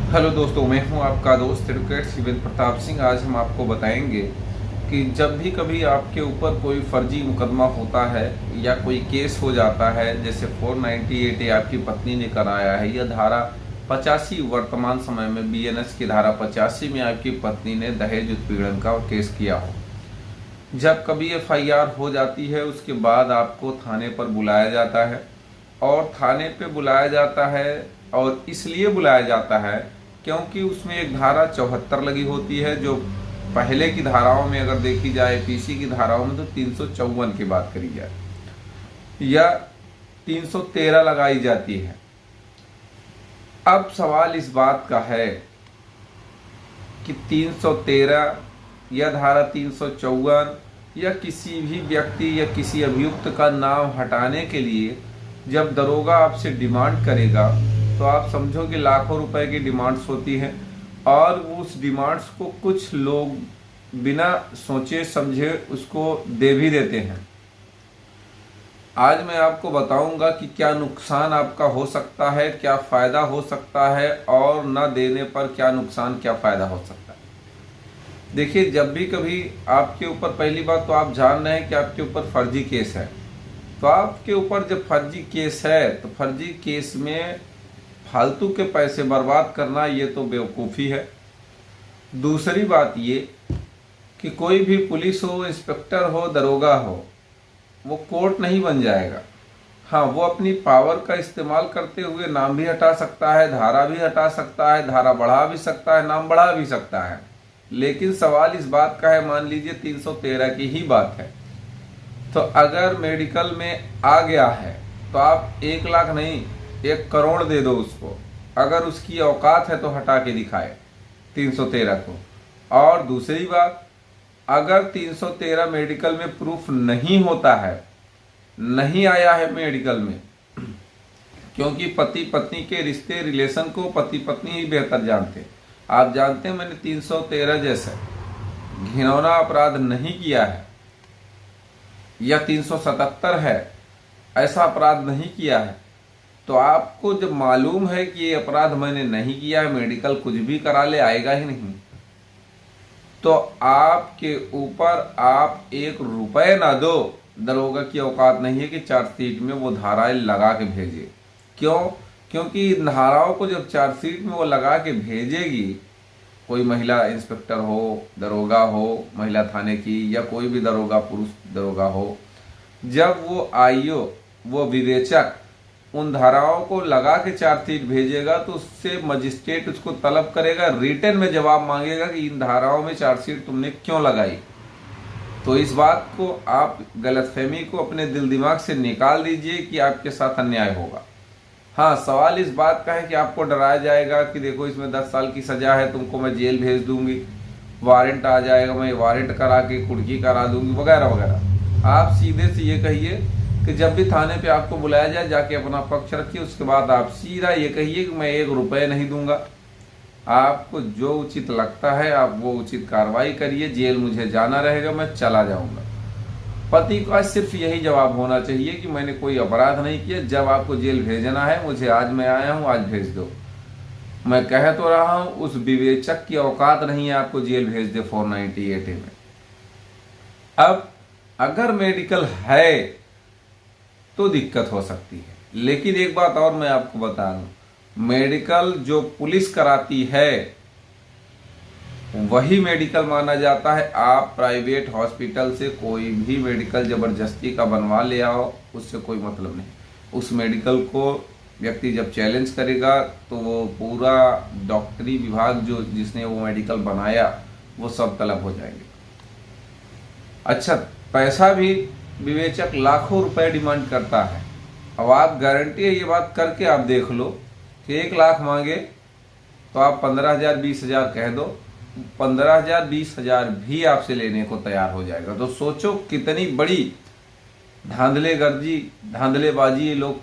Hello दोस्तों, मैं हूं आपका दोस्त एडवोकेट सिविल प्रताप सिंह। आज हम आपको बताएंगे कि जब भी कभी आपके ऊपर कोई फर्जी मुकदमा होता है या कोई केस हो जाता है, जैसे 498 आपकी पत्नी ने कराया है या धारा 85 वर्तमान समय में बीएनएस की धारा 85 में आपकी पत्नी ने दहेज उत्पीड़न का केस किया हो। जब कभी एफआईआर हो जाती है उसके बाद आपको थाने पर बुलाया जाता है और थाने पे बुलाया जाता है और इसलिए बुलाया जाता है क्योंकि उसमें एक धारा 74 लगी होती है, जो पहले की धाराओं में अगर देखी जाए पीसी की धाराओं में तो 354 की बात करी जाए या 313 लगाई जाती है। अब सवाल इस बात का है कि 313 या धारा 354 या किसी भी व्यक्ति या किसी अभियुक्त का नाम हटाने के लिए जब दरोगा आपसे डिमांड करेगा तो आप समझो कि लाखों रुपए की डिमांड्स होती हैं और उस डिमांड्स को कुछ लोग बिना सोचे समझे उसको दे भी देते हैं। आज मैं आपको बताऊंगा कि क्या नुकसान आपका हो सकता है, क्या फायदा हो सकता है और न देने पर क्या नुकसान क्या फायदा हो सकता है। देखिए, जब भी कभी आपके ऊपर, पहली बात तो आप जान रहे हैं कि आपके ऊपर फर्जी केस है, तो आपके ऊपर जब फर्जी केस है तो फर्जी केस में फालतू के पैसे बर्बाद करना ये तो बेवकूफ़ी है। दूसरी बात ये कि कोई भी पुलिस हो, इंस्पेक्टर हो, दरोगा हो, वो कोर्ट नहीं बन जाएगा। हाँ, वो अपनी पावर का इस्तेमाल करते हुए नाम भी हटा सकता है, धारा भी हटा सकता है, धारा बढ़ा भी सकता है, नाम बढ़ा भी सकता है। लेकिन सवाल इस बात का है, मान लीजिए 313 की ही बात है, तो अगर मेडिकल में आ गया है तो आप 1 लाख नहीं 1 करोड़ दे दो उसको, अगर उसकी औकात है तो हटा के दिखाए 313 को। और दूसरी बात, अगर 313 मेडिकल में प्रूफ नहीं होता है, नहीं आया है मेडिकल में, क्योंकि पति पत्नी के रिश्ते रिलेशन को पति पत्नी ही बेहतर जानते हैं। आप जानते हैं मैंने 313 जैसा घिनौना अपराध नहीं किया है या 377 है ऐसा अपराध नहीं किया है, तो आपको जब मालूम है कि ये अपराध मैंने नहीं किया है, मेडिकल कुछ भी करा ले आएगा ही नहीं, तो आपके ऊपर आप 1 रुपए ना दो। दरोगा की औकात नहीं है कि चार्जशीट में वो धाराएं लगा के भेजे। क्यों? क्योंकि इन धाराओं को जब चार्जशीट में वो लगा के भेजेगी, कोई महिला इंस्पेक्टर हो, दरोगा हो, महिला थाने की, या कोई भी दरोगा पुरुष दरोगा हो, जब वो आईओ, वो विवेचक उन धाराओं को लगा के चार्जशीट भेजेगा तो उससे मजिस्ट्रेट उसको तलब करेगा, रिटन में जवाब मांगेगा कि इन धाराओं में चार्जशीट तुमने क्यों लगाई। तो इस बात को आप, गलतफहमी को अपने दिल दिमाग से निकाल दीजिए कि आपके साथ अन्याय होगा। हाँ, सवाल इस बात का है कि आपको डराया जाएगा कि देखो इसमें 10 साल की सजा है, तुमको मैं जेल भेज दूंगी, वारंट आ जाएगा, मैं वारंट करा के कुर्की करा दूंगी, वगैरह वगैरह। आप सीधे से ये कहिए कि जब भी थाने पे आपको बुलाया जाए जाके अपना पक्ष रखिए, उसके बाद आप सीधा ये कहिए कि मैं 1 रुपए नहीं दूंगा। आपको जो उचित लगता है आप वो उचित कार्रवाई करिए, जेल मुझे जाना रहेगा, मैं चला जाऊंगा। पति का सिर्फ यही जवाब होना चाहिए कि मैंने कोई अपराध नहीं किया, जब आपको जेल भेजना है मुझे आज मैं आया हूं, आज भेज दो। मैं कह तो रहा हूं, उस विवेचक की औकात नहीं है आपको जेल भेज दे 498 में। अब अगर मेडिकल है तो दिक्कत हो सकती है, लेकिन एक बात और मैं आपको बता दूं, मेडिकल जो पुलिस कराती है वही मेडिकल माना जाता है। आप प्राइवेट हॉस्पिटल से कोई भी मेडिकल जबरदस्ती का बनवा ले आओ, उससे कोई मतलब नहीं। उस मेडिकल को व्यक्ति जब चैलेंज करेगा तो वो पूरा डॉक्टरी विभाग जो जिसने वो मेडिकल बनाया वो सब तलब हो जाएंगे। अच्छा, पैसा भी विवेचक लाखों रुपए डिमांड करता है। अब आप गारंटी है, ये बात करके आप देख लो कि 1 लाख मांगे तो आप 15,000 20,000 कह दो, 15,000 20,000 भी आपसे लेने को तैयार हो जाएगा। तो सोचो कितनी बड़ी धांधलेबाजी ये लोग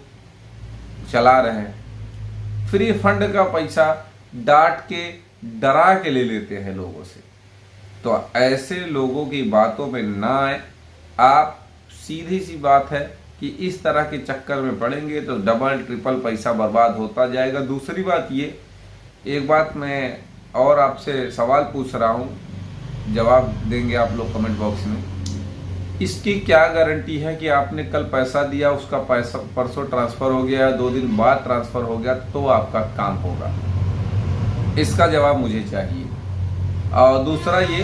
चला रहे हैं। फ्री फंड का पैसा डांट के, डरा के ले लेते हैं लोगों से। तो ऐसे लोगों की बातों में ना आए आप। सीधी सी बात है कि इस तरह के चक्कर में पड़ेंगे तो डबल ट्रिपल पैसा बर्बाद होता जाएगा। दूसरी बात ये एक बात मैं और आपसे सवाल पूछ रहा हूँ, जवाब देंगे आप लोग कमेंट बॉक्स में। इसकी क्या गारंटी है कि आपने कल पैसा दिया, उसका पैसा परसों ट्रांसफ़र हो गया, 2 दिन बाद ट्रांसफ़र हो गया तो आपका काम होगा? इसका जवाब मुझे चाहिए। और दूसरा ये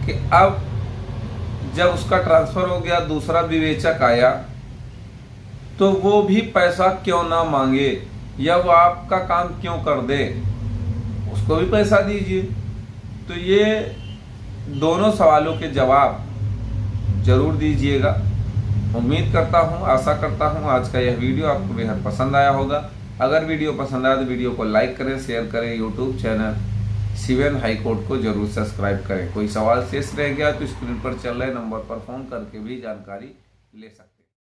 कि अब जब उसका ट्रांसफ़र हो गया, दूसरा विवेचक आया, तो वो भी पैसा क्यों ना मांगे या वो आपका काम क्यों कर दे, उसको भी पैसा दीजिए। तो ये दोनों सवालों के जवाब जरूर दीजिएगा। उम्मीद करता हूँ, आशा करता हूँ आज का यह वीडियो आपको बेहद पसंद आया होगा। अगर वीडियो पसंद आया तो वीडियो को लाइक करें, शेयर करें। YouTube channel civil high court को जरूर सब्सक्राइब करें। कोई सवाल शेष रह गया तो स्क्रीन पर चल रहे नंबर पर फ़ोन करके भी जानकारी ले सकते हैं।